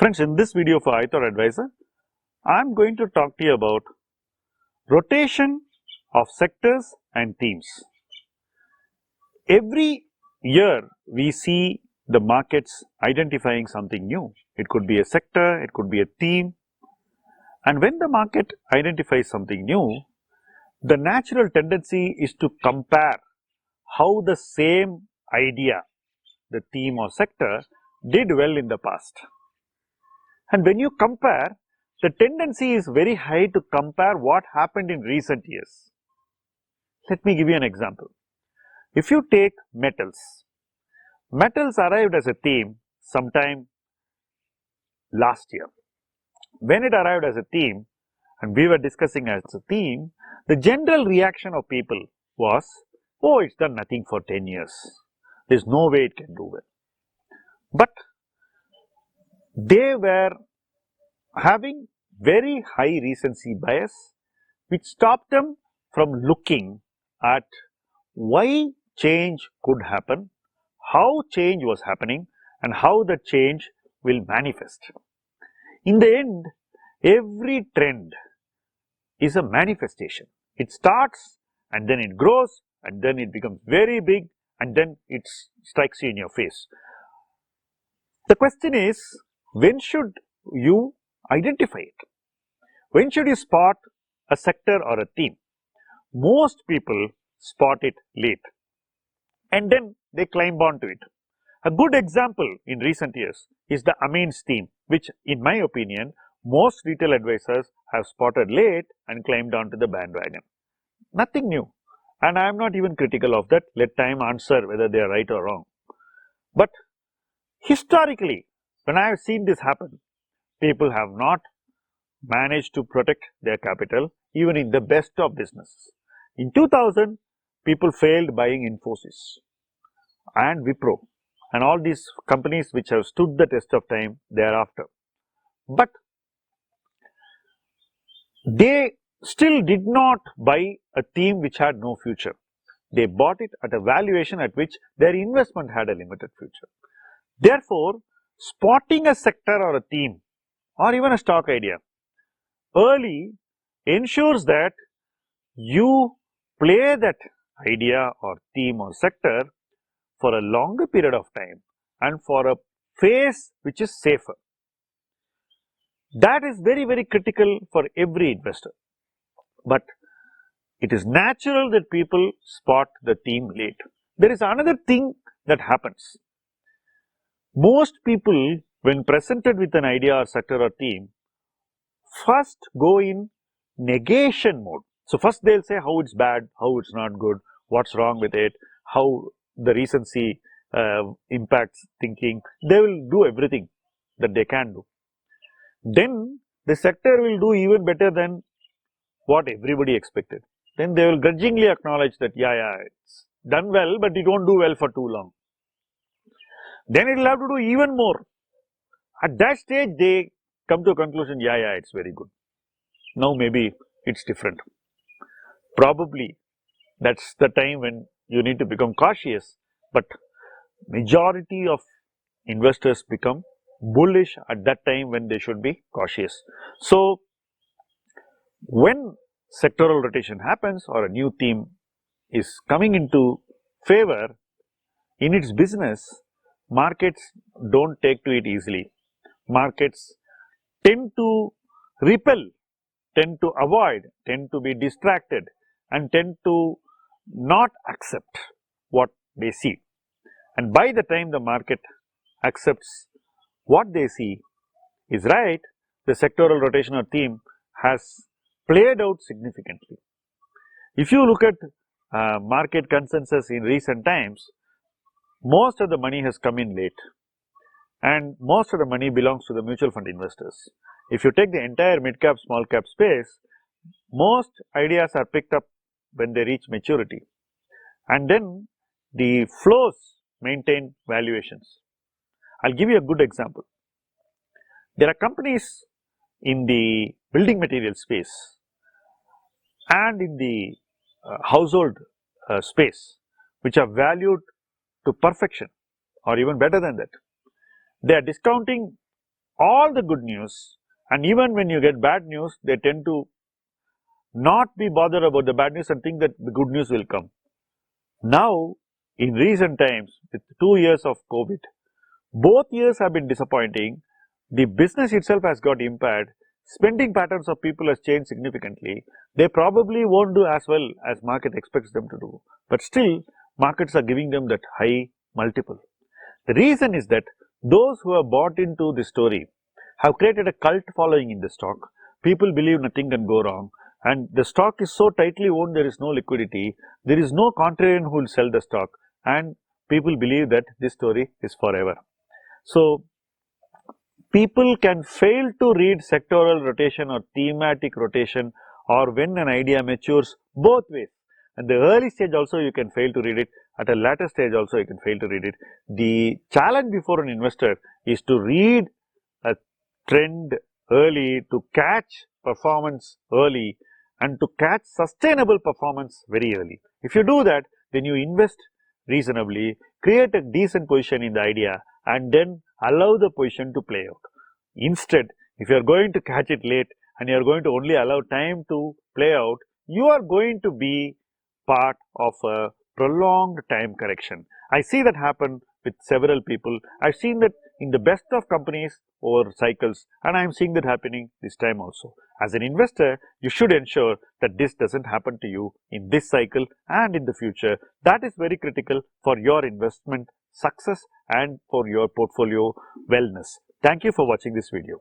Friends, in this video for ithought Advisor, I am going to talk to you about rotation of sectors and themes. Every year we see the markets identifying something new. It could be a sector, it could be a theme, and when the market identifies something new, the natural tendency is to compare how the same idea, the theme or sector, did well in the past. And when you compare, the tendency is very high to compare what happened in recent years. Let me give you an example. If you take metals, metals arrived as a theme sometime last year. When it arrived as a theme and we were discussing as a theme, the general reaction of people was, oh, it's done nothing for 10 years. There's no way it can do well. But they were having very high recency bias, which stopped them from looking at why change could happen, how change was happening, and how the change will manifest. In the end, every trend is a manifestation. It starts and then it grows and then it becomes very big and then it strikes you in your face. The question is, when should you identify it? When should you spot a sector or a theme? Most people spot it late and then they climb onto it. A good example in recent years is the amines theme, which in my opinion most retail advisors have spotted late and climbed onto the bandwagon. Nothing new, and I am not even critical of that. Let time answer whether they are right or wrong. But historically, when I have seen this happen, people have not managed to protect their capital even in the best of businesses. In 2000, people failed buying Infosys and Wipro and all these companies which have stood the test of time thereafter. But they still did not buy a theme which had no future. They bought it at a valuation at which their investment had a limited future. Therefore, spotting a sector or a theme or even a stock idea early ensures that you play that idea or theme or sector for a longer period of time and for a phase which is safer. That is very, very critical for every investor. But it is natural that people spot the theme late. There is another thing that happens. Most people, when presented with an idea or sector or theme, first go in negation mode. So first they'll say how it's bad, how it's not good, what's wrong with it, how the recency impacts thinking. They will do everything that they can do. Then the sector will do even better than what everybody expected. Then they will grudgingly acknowledge that yeah, it's done well, but it won't do well for too long. Then it will have to do even more. At that stage, they come to a conclusion, yeah, it's very good. Now maybe it's different. Probably that's the time when you need to become cautious, but majority of investors become bullish at that time when they should be cautious. So when sectoral rotation happens or a new theme is coming into favor in its business, markets don't take to it easily. Markets tend to repel, tend to avoid, tend to be distracted and tend to not accept what they see. And by the time the market accepts what they see is right, the sectoral rotation or theme has played out significantly. If you look at market consensus in recent times, most of the money has come in late and most of the money belongs to the mutual fund investors. If you take the entire mid cap, small cap space, most ideas are picked up when they reach maturity and then the flows maintain valuations. I'll give you a good example. There are companies in the building material space and in the household space which are valued to perfection or even better than that. They are discounting all the good news, and even when you get bad news, they tend to not be bothered about the bad news and think that the good news will come. Now, in recent times, with 2 years of COVID, both years have been disappointing. The business itself has got impaired. Spending patterns of people has changed significantly. They probably won't do as well as market expects them to do. But still, markets are giving them that high multiple. The reason is that those who have bought into the story have created a cult following in the stock. People believe nothing can go wrong. And the stock is so tightly owned, there is no liquidity. There is no contrarian who will sell the stock. And people believe that this story is forever. So, people can fail to read sectoral rotation or thematic rotation, or when an idea matures both ways. At the early stage also you can fail to read it, at a later stage also you can fail to read it. The challenge before an investor is to read a trend early, to catch performance early, and to catch sustainable performance very early. If you do that, then you invest reasonably, create a decent position in the idea, and then allow the position to play out. Instead, if you are going to catch it late and you are going to only allow time to play out, you are going to be part of a prolonged time correction. I see that happen with several people. I've seen that in the best of companies over cycles, and I am seeing that happening this time also. As an investor, you should ensure that this doesn't happen to you in this cycle and in the future. That is very critical for your investment success and for your portfolio wellness. Thank you for watching this video.